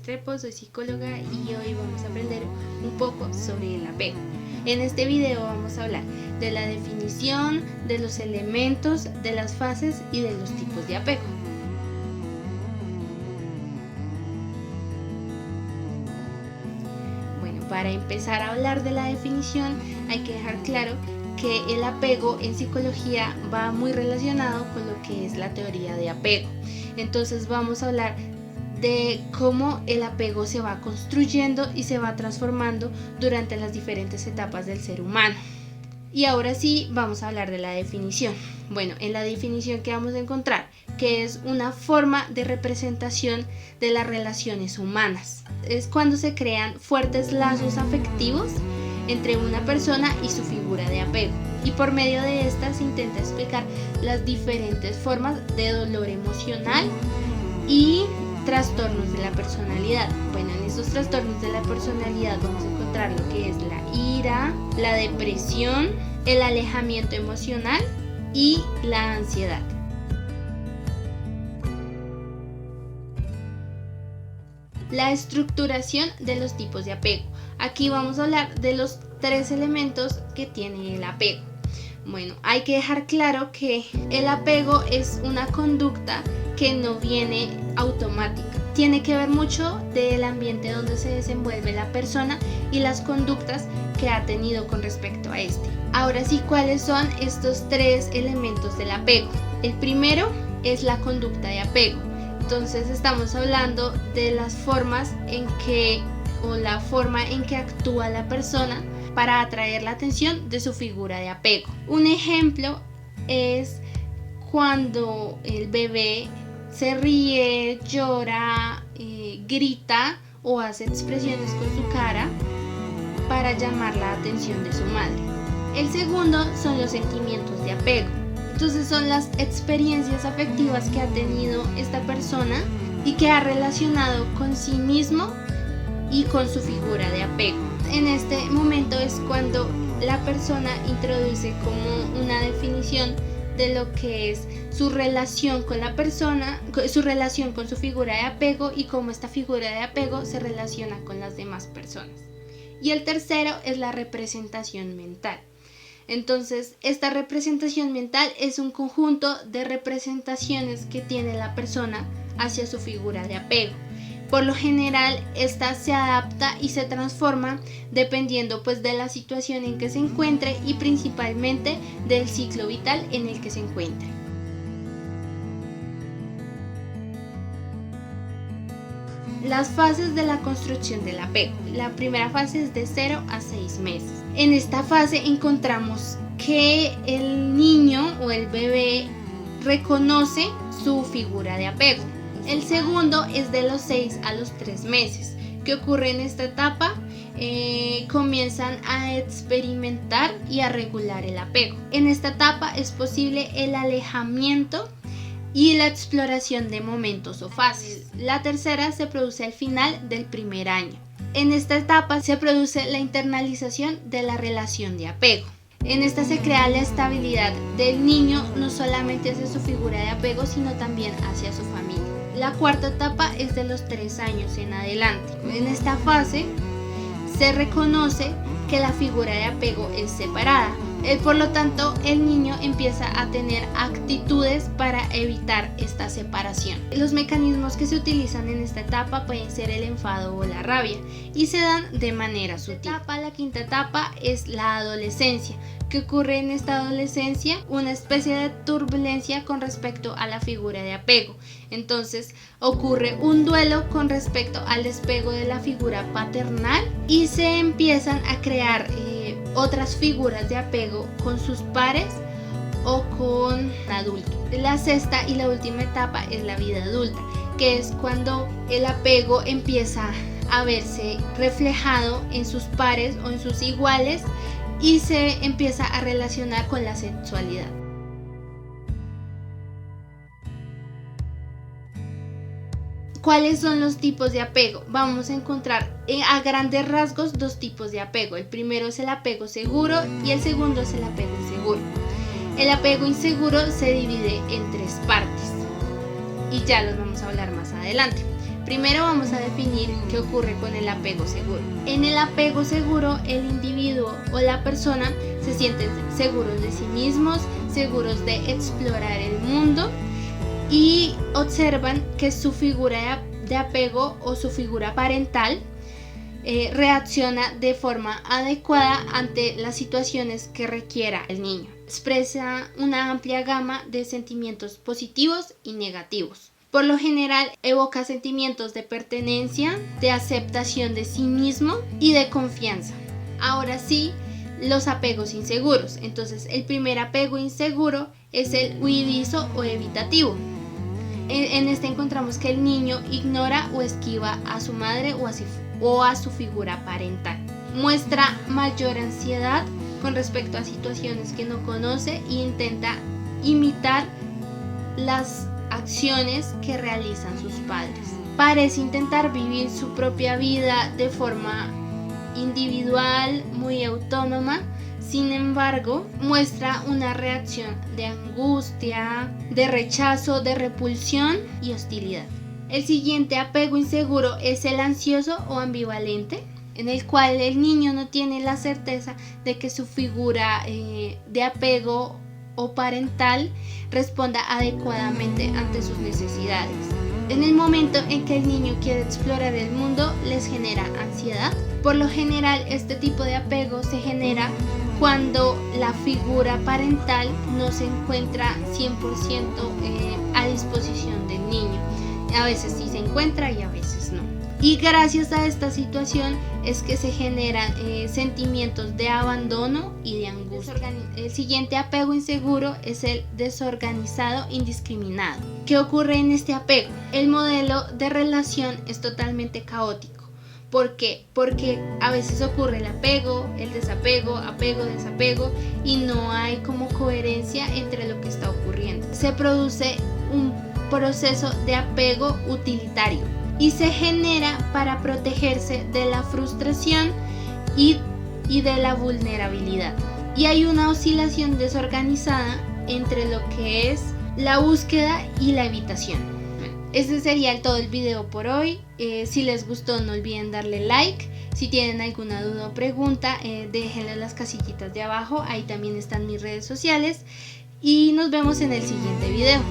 Restrepo, soy psicóloga y hoy vamos a aprender un poco sobre el apego. En este video vamos a hablar de la definición, de los elementos, de las fases y de los tipos de apego. Bueno, para empezar a hablar de la definición hay que dejar claro que el apego en psicología va muy relacionado con lo que es la teoría de apego. Entonces vamos a hablar de cómo el apego se va construyendo y se va transformando durante las diferentes etapas del ser humano. Y ahora sí vamos a hablar de la definición. Bueno, en la definición que vamos a encontrar, que es una forma de representación de las relaciones humanas. Es cuando se crean fuertes lazos afectivos entre una persona y su figura de apego. Y por medio de esta se intenta explicar las diferentes formas de dolor emocional y trastornos de la personalidad. Bueno, en estos trastornos de la personalidad vamos a encontrar lo que es la ira, la depresión, el alejamiento emocional y la ansiedad. La estructuración de los tipos de apego. Aquí vamos a hablar de los 3 elementos que tiene el apego. Bueno, hay que dejar claro que el apego es una conducta que no viene automática. Tiene que ver mucho del ambiente donde se desenvuelve la persona y las conductas que ha tenido con respecto a este. Ahora sí, ¿cuáles son estos 3 elementos del apego? El primero es la conducta de apego. Entonces estamos hablando de las formas en que la forma en que actúa la persona para atraer la atención de su figura de apego. Un ejemplo es cuando el bebé se ríe, llora, grita o hace expresiones con su cara para llamar la atención de su madre. El segundo son los sentimientos de apego. Entonces son las experiencias afectivas que ha tenido esta persona y que ha relacionado con sí mismo y con su figura de apego. En este momento es cuando la persona introduce como una definición de lo que es su relación con la persona, su relación con su figura de apego y cómo esta figura de apego se relaciona con las demás personas. Y el tercero es la representación mental. Entonces, esta representación mental es un conjunto de representaciones que tiene la persona hacia su figura de apego. Por lo general, esta se adapta y se transforma dependiendo pues de la situación en que se encuentre y principalmente del ciclo vital en el que se encuentre. Las fases de la construcción del apego. La primera fase es de 0 a 6 meses. En esta fase encontramos que el niño o el bebé reconoce su figura de apego. El segundo es de los 6 a los 3 meses. ¿Qué ocurre en esta etapa? Comienzan a experimentar y a regular el apego. En esta etapa es posible el alejamiento y la exploración de momentos o fases. La tercera se produce al final del primer año. En esta etapa se produce la internalización de la relación de apego. En esta se crea la estabilidad del niño no solamente hacia su figura de apego, sino también hacia su familia. La cuarta etapa es de los 3 años en adelante. En esta fase se reconoce que la figura de apego es separada. Por lo tanto, el niño empieza a tener actitudes para evitar esta separación. Los mecanismos que se utilizan en esta etapa pueden ser el enfado o la rabia y se dan de manera sutil. La quinta etapa es la adolescencia. ¿Qué ocurre en esta adolescencia? Una especie de turbulencia con respecto a la figura de apego. Entonces ocurre un duelo con respecto al despego de la figura paternal y se empiezan a crear otras figuras de apego con sus pares o con adultos. La sexta y la última etapa es la vida adulta, que es cuando el apego empieza a verse reflejado en sus pares o en sus iguales y se empieza a relacionar con la sexualidad. ¿Cuáles son los tipos de apego? Vamos a encontrar a grandes rasgos 2 tipos de apego. El primero es el apego seguro y el segundo es el apego inseguro. El apego inseguro se divide en 3 partes y ya los vamos a hablar más adelante. Primero vamos a definir qué ocurre con el apego seguro. En el apego seguro, el individuo o la persona se sienten seguros de sí mismos, seguros de explorar el mundo y observan que su figura de apego o su figura parental reacciona de forma adecuada ante las situaciones que requiera el niño. Expresa una amplia gama de sentimientos positivos y negativos. Por lo general evoca sentimientos de pertenencia, de aceptación de sí mismo y de confianza. Ahora sí, los apegos inseguros. Entonces, el primer apego inseguro es el huidizo o evitativo. En este encontramos que el niño ignora o esquiva a su madre o a su figura parental. Muestra mayor ansiedad con respecto a situaciones que no conoce e intenta imitar las acciones que realizan sus padres. Parece intentar vivir su propia vida de forma individual, muy autónoma. Sin embargo, muestra una reacción de angustia, de rechazo, de repulsión y hostilidad. El siguiente apego inseguro es el ansioso o ambivalente, en el cual el niño no tiene la certeza de que su figura de apego o parental responda adecuadamente ante sus necesidades. En el momento en que el niño quiere explorar el mundo, les genera ansiedad. Por lo general, este tipo de apego se genera cuando la figura parental no se encuentra 100% a disposición del niño. A veces sí se encuentra y a veces no. Y gracias a esta situación es que se generan sentimientos de abandono y de angustia. El siguiente apego inseguro es el desorganizado indiscriminado. ¿Qué ocurre en este apego? El modelo de relación es totalmente caótico. ¿Por qué? Porque a veces ocurre el apego, el desapego, apego, desapego y no hay como coherencia entre lo que está ocurriendo. Se produce un proceso de apego utilitario y se genera para protegerse de la frustración y de la vulnerabilidad. Y hay una oscilación desorganizada entre lo que es la búsqueda y la evitación. Este sería todo el video por hoy. Si les gustó, no olviden darle like. Si tienen alguna duda o pregunta, déjenla en las casillitas de abajo. Ahí también están mis redes sociales. Y nos vemos en el siguiente video.